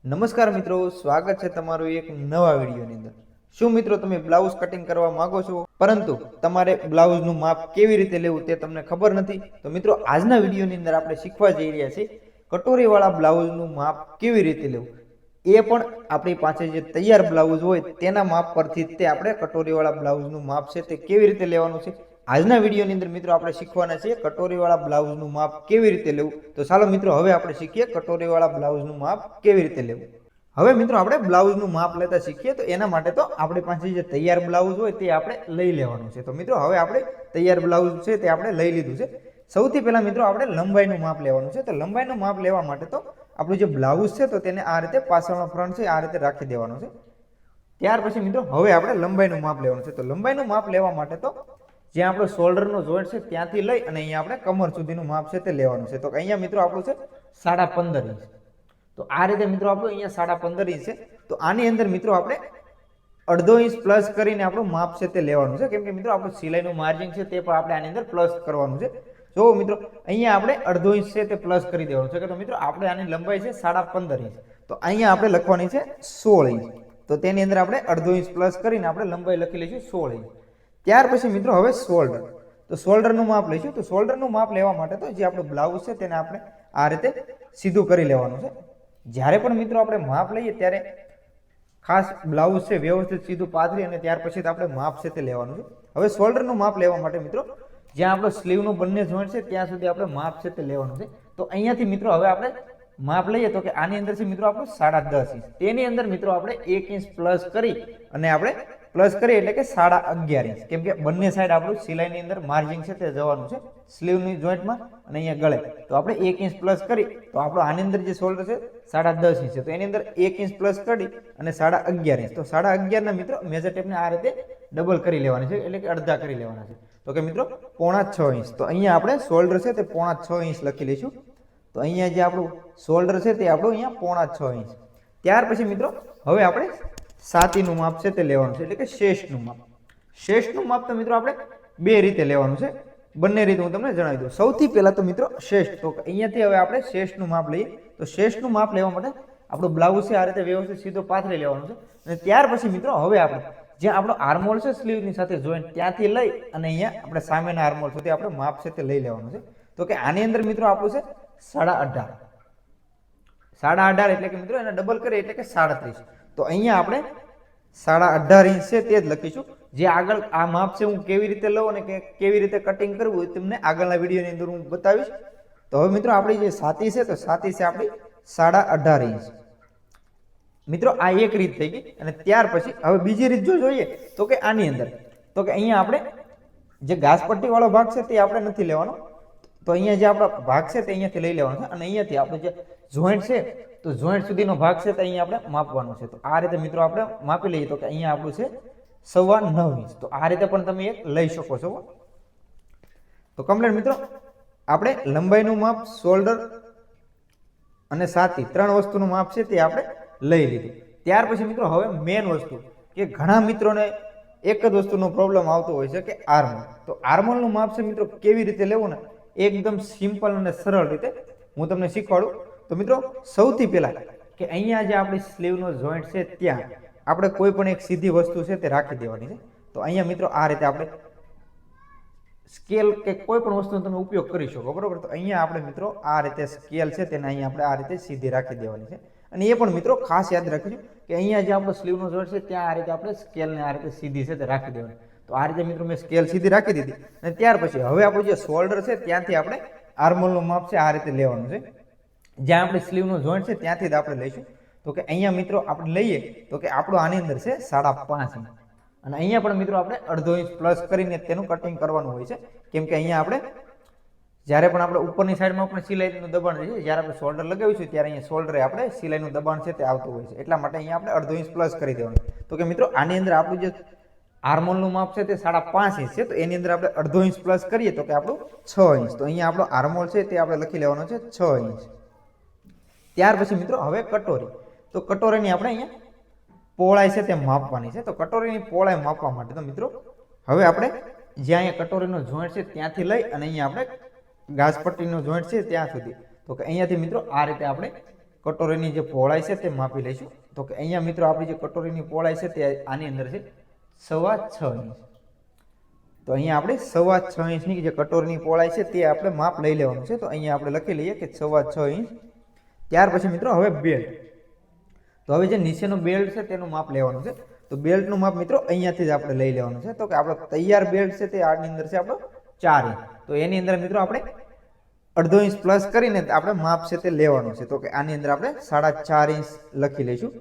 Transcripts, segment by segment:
નમસ્કાર મિત્રો, સ્વાગત છે તમારું એક નવા વિડીયોની અંદર। શું મિત્રો તમે બ્લાઉઝ કટિંગ કરવા માંગો છો, પરંતુ તમારે બ્લાઉઝનું માપ કેવી રીતે લેવું તે તમને ખબર નથી? તો મિત્રો આજના વિડીયોની અંદર આપણે શીખવા જઈ રહ્યા છીએ કટોરીવાળા બ્લાઉઝનું માપ કેવી રીતે લેવું, એ પણ આપણી પાસે જે તૈયાર બ્લાઉઝ હોય તેના માપ પરથી તે આપણે કટોરીવાળા બ્લાઉઝનું માપ છે તે કેવી રીતે લેવાનું છે। આજના વિડીયોની અંદર મિત્રો આપણે શીખવાના છીએ કટોરીવાળા બ્લાઉઝનું માપ કેવી રીતે લેવું। તો ચાલો મિત્રો હવે આપણે શીખીએ કટોરીવાળા બ્લાઉઝનું માપ કેવી રીતે લેવું। હવે મિત્રો આપણે બ્લાઉઝનું માપ લેતા શીખીએ તો એના માટે તો આપણી પાસે જે તૈયાર બ્લાઉઝ હોય તે આપણે લઈ લેવાનું છે। તો મિત્રો હવે આપણે તૈયાર બ્લાઉઝ છે તે આપણે લઈ લીધું છે। સૌથી પહેલા મિત્રો આપણે લંબાઈનું માપ લેવાનું છે। તો લંબાઈનું માપ લેવા માટે તો આપણું જે બ્લાઉઝ છે તો તેને આ રીતે પાછળનો ફ્રન્ટ છે આ રીતે રાખી દેવાનો છે। ત્યાર પછી મિત્રો હવે આપણે લંબાઈનું માપ લેવાનું છે। તો લંબાઈનું માપ લેવા માટે તો જ્યાં આપણો શોલ્ડરનો જોઈન્ટ છે ત્યાંથી લઈ અને અહીંયા આપણે કમર સુધીનું માપ છે તે લેવાનું છે। તો અહીંયા મિત્રો આપણું છે 15.5 ઇંચ। તો આ રીતે મિત્રો આપણું અહીંયા 15.5 ઇંચ છે। તો આની અંદર મિત્રો આપણે 1/2 ઇંચ પ્લસ કરીને આપણું માપ છે તે લેવાનું છે, કેમ કે મિત્રો આપણું સિલાઈનું માર્જિન છે તે પણ આપણે આની અંદર પ્લસ કરવાનું છે। જો મિત્રો અહીંયા આપણે 1/2 ઇંચ છે તે પ્લસ કરી દેવાનું છે, કે તો મિત્રો આપણે આની લંબાઈ છે 15.5 ઇંચ। તો અહીંયા આપણે લખવાની છે 16 ઇંચ। તો તેની અંદર આપણે 1/2 ઇંચ પ્લસ કરીને આપણે લંબાઈ લખી લઈશું 16 ઇંચ। ત્યાર પછી મિત્રો હવે શોલ્ડર, તો શોલ્ડરનું માપ લઈશું। તો શોલ્ડરનું માપ લેવા માટે તો જે આપણું બ્લાઉઝ છે તેને આપણે આ રીતે સીધું કરી લેવાનું છે। જ્યારે પણ મિત્રો આપણે માપ લઈએ ત્યારે ખાસ બ્લાઉઝ છે વ્યવસ્થિત સીધું પાથરી અને ત્યાર પછી આપણે માપ છે તે લેવાનું છે। હવે શોલ્ડરનું માપ લેવા માટે મિત્રો જ્યાં આપણો સ્લીવનું બંને જોઈન્ટ છે ત્યાં સુધી આપણે માપ છે તે લેવાનું છે। તો અહીંયાથી મિત્રો હવે આપણે માપ લઈએ તો કે આની અંદર છે મિત્રો આપણું 10.5 ઇંચ, તેની અંદર મિત્રો આપણે 1 ઇંચ પ્લસ કરી અને આપણે પ્લસ કરીએ એટલે કે 11.5 ઇંચ, કેમ કે બંને સાઈડ આપણું સિલાઈની અંદર માર્જિન છે તે જવાનું છે સ્લીવની જોઈન્ટમાં અને અહીંયા ગળે। તો આપણે 1 ઇંચ પ્લસ કરી તો આપણો આની અંદર જે શોલ્ડર છે 10.5 ઇંચ છે, તો એની અંદર 1 ઇંચ પ્લસ કરી અને 11.5 ઇંચ, તો 11.5 ના મિત્રો મેજર ટેપને આ રીતે ડબલ કરી લેવાની છે, એટલે કે અડધા કરી લેવાના છે। તો કે મિત્રો 5.5 ઇંચ, તો અહીંયા આપણે શોલ્ડર છે તે 5.5 ઇંચ લખી લઈશું। તો અહીંયા જે આપણું શોલ્ડર છે તે આપણું અહીંયા 5.5 ઇંચ। ત્યાર પછી મિત્રો હવે આપણે છાતીનું માપ છે તે લેવાનું છે, એટલે કે શેષનું માપ। શેષનું માપ તો મિત્રો આપણે બે રીતે લેવાનું છે, બંને રીતે હું તમને જણાવી દઉં। સૌથી પહેલા તો મિત્રો શેષ, તો અહીંયાથી હવે આપણે શેષનું માપ લઈએ। તો શેષનું માપ લેવા માટે આપણું બ્લાઉઝ છે આ રીતે વ્યવસ્થિત સીધો પાથરી લેવાનું છે, અને ત્યાર પછી મિત્રો હવે આપણે જ્યાં આપણો આર્મહોલ છે સ્લીવની સાથે જોઈન્ટ ત્યાંથી લઈ અને અહીંયા આપણે સામેના આર્મહોલ સુધી આપણે માપ છે તે લઈ લેવાનું છે। તો કે આની અંદર મિત્રો આપણું છે 18.5, 18.5 એટલે કે મિત્રો એને ડબલ કરીએ એટલે કે 37। તો અહીંયા આપણે 18.5 ઇંચ છે તે જ લખીશું। જે આગળ આ માપ છે હું કેવી રીતે લઉં અને કેવી રીતે કટિંગ કરવું એ તમને આગળના વિડીયોની અંદર હું બતાવીશ। તો હવે મિત્રો આપણી જે છાતી છે તો છાતી છે આપણી 18.5 ઇંચ। મિત્રો આ એક રીત થઈ ગઈ, અને ત્યાર પછી હવે બીજી રીત જો જોઈએ તો કે આની અંદર, તો કે અહીંયા આપણે જે ઘાસપટ્ટી વાળો ભાગ છે તે આપણે નથી લેવાનો। તો અહીંયા જે આપણો ભાગ છે તે અહીંયાથી લઈ લેવાનો છે, અને અહીંયાથી આપણું જે જોઈન્ટ છે તો જોઈન્ટ સુધીનો ભાગ છે તો અહીંયા આપણે માપવાનો છે। તો આ રીતે મિત્રો આપણે માપી લઈએ તો કે અહીંયા આપણું છે 9.25 ઇંચ। તો આ રીતે પણ તમે એક લઈ શકો છો। તો કમ્પ્લીટ મિત્રો આપણે લંબાઈનું માપ, શોલ્ડર અને છાતી ત્રણ વસ્તુનું માપ છે તે આપણે લઈ લીધું। ત્યાર પછી મિત્રો હવે મેન વસ્તુ, કે ઘણા મિત્રોને એક જ વસ્તુનો પ્રોબ્લેમ આવતો હોય છે કે આર્મહોલ। તો આર્મહોલનું માપ છે મિત્રો કેવી રીતે લેવું ને એકદમ સિમ્પલ અને સરળ રીતે હું તમને શીખવાડું। તો મિત્રો સૌથી પહેલા કે અહીંયા જે આપણી સ્લીવનો જોઈન્ટ છે ત્યાં આપણે કોઈ પણ એક સીધી વસ્તુ છે તે રાખી દેવાની છે। તો અહીંયા મિત્રો આ રીતે આપણે સ્કેલ કે કોઈ પણ વસ્તુનો તમે ઉપયોગ કરી શકો, બરોબર। તો અહીંયા આપણે મિત્રો આ રીતે સ્કેલ છે તેને અહીંયા આપણે આ રીતે સીધી રાખી દેવાની છે, અને એ પણ મિત્રો ખાસ યાદ રાખજો કે અહીંયા જે આપણો સ્લીવનો જોઈન્ટ છે ત્યાં આ રીતે આપણે સ્કેલને આ રીતે સીધી છે તે રાખી દેવાની। તો આ રીતે મિત્રો મેં સ્કેલ સીધી રાખી દીધી, અને ત્યાર પછી હવે આપણું જે શોલ્ડર છે ત્યાંથી આપણે આર્મહોલનું માપ છે આ રીતે લેવાનું છે। જ્યાં આપણી સ્લીવનો જોઈન્ટ છે ત્યાંથી જ આપણે લઈશું। તો કે અહીંયા મિત્રો આપણે લઈએ તો કે આપણું આની અંદર છે 5.5 ઇંચ, અને અહીંયા પણ મિત્રો આપણે 1/2 ઇંચ પ્લસ કરીને તેનું કટિંગ કરવાનું હોય છે, કેમ કે અહીંયા આપણે જ્યારે પણ આપણે ઉપરની સાઈડમાં પણ સિલાઈનું દબાણ છે, જ્યારે આપણે શોલ્ડર લગાવીશું ત્યારે અહીંયા શોલ્ડરે આપણે સિલાઈનું દબાણ છે તે આવતું હોય છે, એટલા માટે અહીંયા આપણે 1/2 ઇંચ પ્લસ કરી દેવાનું। તો કે મિત્રો આની અંદર આપણું જે આર્મહોલનું માપ છે તે 5.5 ઇંચ છે, તો એની અંદર આપણે 1/2 ઇંચ પ્લસ કરીએ તો કે આપણું 6 ઇંચ। તો અહીંયા આપણો આર્મહોલ છે તે આપણે લખી લેવાનો છે 6 ઇંચ। ત્યાર પછી મિત્રો હવે કટોરી, તો કટોરીની આપણે અહીંયા પહોળાઈ છે તે માપવાની છે। તો કટોરીની પહોળાઈ માપવા માટે તો મિત્રો હવે આપણે જ્યાં અહીંયા કટોરીનો જોઈન્ટ છે ત્યાંથી લઈ અને અહીંયા આપણે ઘાસપટ્ટીનો જોઈન્ટ છે ત્યાં સુધી, તો કે અહીંયાથી મિત્રો આ રીતે આપણે કટોરીની જે પહોળાઈ છે તે માપી લઈશું. તો કે અહીંયા મિત્રો આપણી જે કટોરીની પહોળાઈ છે તે આની અંદર છે 6.25 ઇંચ. તો અહીંયા આપણે 6.25 ઇંચની જે કટોરીની પહોળાઈ છે તે આપણે માપ લઈ લેવાનું છે. તો અહીંયા આપણે લખી લઈએ કે 6.25 ઇંચ. ત્યાર પછી મિત્રો હવે બેલ્ટ. તો હવે જે નીચેનો બેલ્ટ છે તેનું માપ લેવાનું છે. તો બેલ્ટનું માપ મિત્રો અહીંયાથી જ આપણે લઈ લેવાનું છે. તો કે આપણો તૈયાર બેલ્ટ છે તે આની અંદર છે આપણો 4 ઇંચ. તો એની અંદર મિત્રો આપણે અડધો ઇંચ પ્લસ કરીને આપણે માપ છે તે લેવાનું છે. તો કે આની અંદર આપણે 4.5 ઇંચ લખી લઈશું.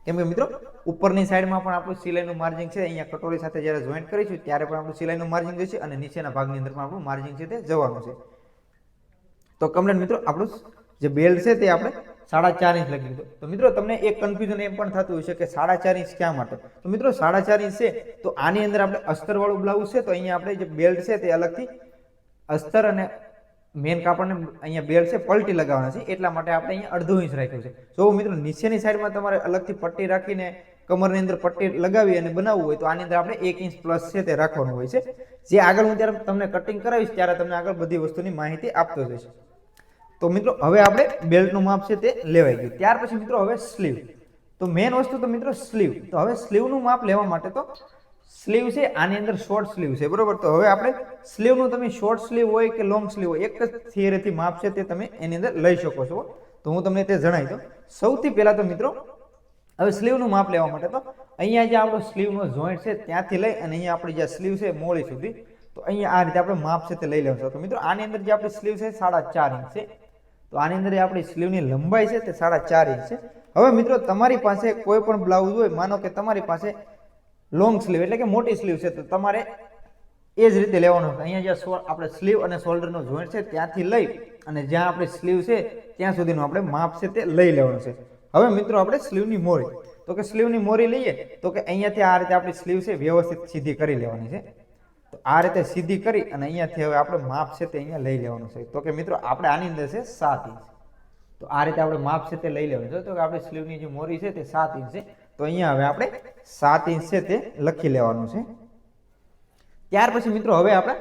કેમ કે મિત્રો ઉપરની સાઈડમાં પણ આપણું સિલાઈનું માર્જિન છે, અહીંયા કટોરી સાથે જ્યારે જોઈન્ટ કરીશું ત્યારે પણ આપણું સિલાઈનું માર્જિન જશે અને નીચેના ભાગની અંદર પણ આપણું માર્જિન છે તે જવાનું છે. તો કમ્પ્લીટ મિત્રો આપણું જે બેલ્ટ છે તે આપણે 4.5 ઇંચ લખી દીધું. તો મિત્રો તમને એક કન્ફ્યુઝન એમ પણ થતું હશે કે 4.5 ઇંચ ક્યાં માટે. તો મિત્રો 4.5 ઇંચ છે તો આની અંદર આપણે અસ્તરવાળું બ્લાઉઝ છે તો અહીંયા આપણે જે બેલ્ટ છે તે અલગથી અસ્તર અને મેન કાપડને અહીંયા બેલ્ટ છે પલટી લગાવવાના છે, એટલા માટે આપણે અહીંયા અડધો ઇંચ રાખ્યું છે. જો મિત્રો નીચેની સાઈડમાં તમારે અલગથી પટ્ટી રાખીને કમરની અંદર પટ્ટી લગાવી અને બનાવવું હોય તો આની અંદર આપણે 1 ઇંચ પ્લસ છે તે રાખવાનું હોય છે. જે આગળ હું ત્યારે તમને કટિંગ કરાવીશ ત્યારે તમને આગળ બધી વસ્તુની માહિતી આપતો જઈશ. તો મિત્રો હવે આપણે બેલ્ટનું માપ છે તે લેવાઈ ગયું. ત્યાર પછી મિત્રો હવે સ્લીવ. તો મેન વસ્તુ તો મિત્રો સ્લીવ. તો હવે સ્લીવનું માપ લેવા માટે તો સ્લીવ છે આની અંદર શોર્ટ સ્લીવ છે, બરોબર. તો હવે આપણે સ્લીવનું તમે શોર્ટ સ્લીવ હોય કે લોંગ સ્લીવ હોય એક જ થિયરીથી માપ છે તે તમે એની અંદર લઈ શકો છો. તો હું તમને તે જણાવી દઉં. સૌથી પહેલા તો મિત્રો હવે સ્લીવનું માપ લેવા માટે તો અહીંયા જે આપણો સ્લીવનો જોઈન્ટ છે ત્યાંથી લઈ અને અહીંયા આપણી જે સ્લીવ છે મોળી સુધી, તો અહીંયા આ રીતે આપણે માપ છે તે લઈ લેવાનું છે. તો મિત્રો આની અંદર જે આપણી સ્લીવ છે 4.5 ઇંચ છે. તો આની અંદર આપણી સ્લીવની લંબાઈ છે તે 4.5 ઇંચ છે. હવે મિત્રો તમારી પાસે કોઈ પણ બ્લાઉઝ હોય, માનો કે તમારી પાસે લોંગ સ્લીવ એટલે કે મોટી સ્લીવ છે તો તમારે એ જ રીતે લેવાનું છે. અહીંયા જે આપણે સ્લીવ અને શોલ્ડરનો જોઈન્ટ છે ત્યાંથી લઈ અને જ્યાં આપણે સ્લીવ છે ત્યાં સુધીનું આપણે માપ છે તે લઈ લેવાનું છે. હવે મિત્રો આપણે સ્લીવની મોરી. તો કે સ્લીવની મોરી લઈએ તો કે અહીંયાથી આ રીતે આપણી સ્લીવ છે વ્યવસ્થિત સીધી કરી લેવાની છે. તો આ રીતે સીધી કરી અને અહીંયાથી હવે આપણે માપ છે તે અહીંયા લઈ લેવાનું છે. તો કે મિત્રો આપણે આની અંદર છે 7 ઇંચ. તો આ રીતે આપણે માપ છે તે લઈ લેવાનું છે. તો કે આપણી સ્લીવની જે મોરી છે તે 7 ઇંચ છે. તો અહીંયા હવે આપણે 7 ઇંચ છે તે લખી લેવાનું છે. ત્યાર પછી મિત્રો હવે આપણે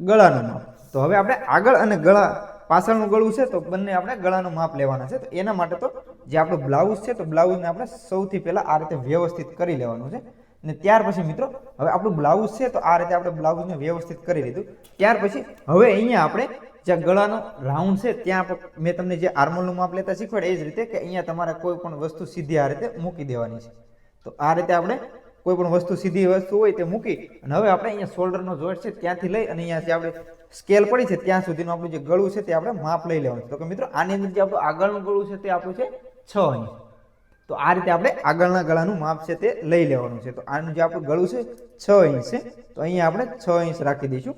ગળાનું માપ. તો હવે આપણે આગળ અને ગળા પાછળનું ગળું છે તો બંને આપણે ગળાનું માપ લેવાના છે. તો એના માટે તો જે આપણું બ્લાઉઝ છે તો બ્લાઉઝને આપણે સૌથી પહેલા આ રીતે વ્યવસ્થિત કરી લેવાનું છે. અને ત્યાર પછી મિત્રો હવે આપણું બ્લાઉઝ છે તો આ રીતે આપણે બ્લાઉઝને વ્યવસ્થિત કરી લીધું. ત્યાર પછી હવે અહીંયા આપણે જ્યાં ગળાનો રાઉન્ડ છે ત્યાં મેં તમને જે આર્મોલનું માપ લેતા શીખવાડે એ જ રીતે કે અહીંયા તમારે કોઈ પણ વસ્તુ સીધી આ રીતે મૂકી દેવાની છે. તો આ રીતે આપણે કોઈ પણ વસ્તુ સીધી વસ્તુ હોય તે મૂકી અને હવે આપણે અહીંયા શોલ્ડરનો જોઈન્ટ છે ત્યાંથી લઈ અને અહીંયા જે આપણે સ્કેલ પડી છે ત્યાં સુધીનું આપણું જે ગળું છે તે આપણે માપ લઈ લેવાનું છે. તો કે મિત્રો આની અંદર જે આપણું આગળનું ગળું છે તે આપણું છે 6 ઇંચ. તો આ રીતે આપણે આગળના ગળાનું માપ છે તે લઈ લેવાનું છે. તો આનું જે આપણું ગળું છે 6 ઇંચ છે. તો અહીંયા આપણે 6 ઇંચ રાખી દઈશું.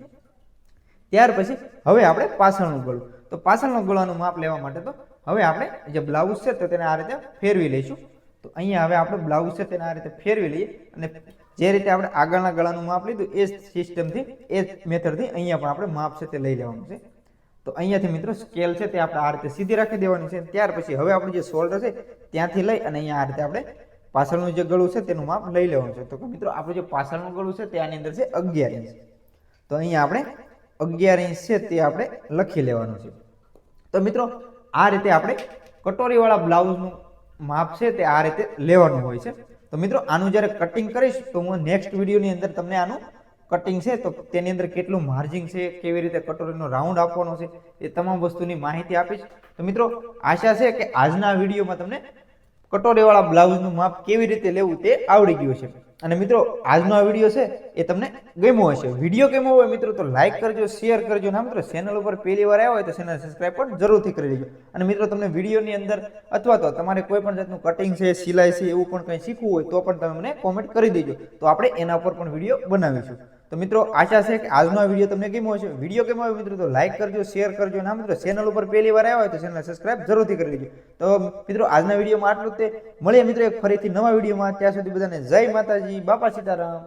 ત્યાર પછી હવે આપણે પાછળનું ગળું. તો પાછળનું ગળાનું માપ લેવા માટે તો હવે આપણે જે બ્લાઉઝ છે તો તેને આ રીતે ફેરવી લઈશું. તો અહીંયા હવે આપણે બ્લાઉઝ છે તેને આ રીતે ફેરવી લઈએ અને જે રીતે આપણે આગળના ગળાનું માપ લીધું એ સિસ્ટમથી એ મેથડથી અહીંયા પણ આપણે માપ છે તે લઈ લેવાનું છે. તો અહીંયાથી મિત્રો સ્કેલ છે તે આપણે આ રીતે સીધી રાખી દેવાની છે. ત્યાર પછી હવે આપણું જે શોલ્ડર છે ત્યાંથી લઈ અને અહીંયા આ રીતે આપણે પાછળનું જે ગળું છે તેનું માપ લઈ લેવાનું છે. તો મિત્રો આપણું જે પાછળનું ગળું છે તે આની અંદર છે 11 ઇંચ. તો અહીંયા આપણે 11 ઇંચ છે તે આપણે લખી લેવાનું છે. તો મિત્રો આ રીતે આપણે કટોરીવાળા બ્લાઉઝનું માપ છે તે આ રીતે લેવાનું હોય છે. તો મિત્રો આનું જ્યારે કટિંગ કરીશ તો હું નેક્સ્ટ વિડીયોની અંદર તમને આનું કટિંગ છે તો તેની અંદર કેટલું માર્જિંગ છે, કેવી રીતે કટોરીનો રાઉન્ડ આપવાનો છે એ તમામ વસ્તુની માહિતી આપીશ. તો મિત્રો આશા છે કે આજના વિડીયોમાં તમને કટોરીવાળા બ્લાઉઝનું માપ કેવી રીતે લેવું તે આવડી ગયું છે. અને મિત્રો આજનો આ વિડીયો છે એ તમને ગમ્યો હશે. વિડીયો ગમ્યો હોય મિત્રો તો લાઈક કરજો, શેર કરજો અને મિત્રો ચેનલ ઉપર પહેલી વાર આવ્યા હોય તો ચેનલ સબસ્ક્રાઈબ પણ જરૂરથી કરી લેજો. અને મિત્રો તમને વિડીયોની અંદર અથવા તો તમારે કોઈ પણ જાતનું કટિંગ છે, સિલાઈ છે એવું પણ કંઈ શીખવું હોય તો પણ તમે મને કોમેન્ટ કરી દેજો, તો આપણે એના ઉપર પણ વિડીયો બનાવીશું. તો મિત્રો આશા છે કે આજનો આ વિડીયો તમને ગમ્યો હશે. વિડીયો ગમ્યો હોય મિત્રો તો લાઈક કરજો, શેર કરજો અને મિત્રો ચેનલ ઉપર પહેલી વાર આવ્યા હોય તો ચેનલ સબસ્ક્રાઈબ જરૂરથી કરી લેજો. તો મિત્રો આજના વિડીયોમાં આટલું જ. તે મળીએ મિત્રો એક ફરીથી નવા વિડીયોમાં. ત્યાં સુધી બધાને જય માતાજી, બાપા સીતારામ.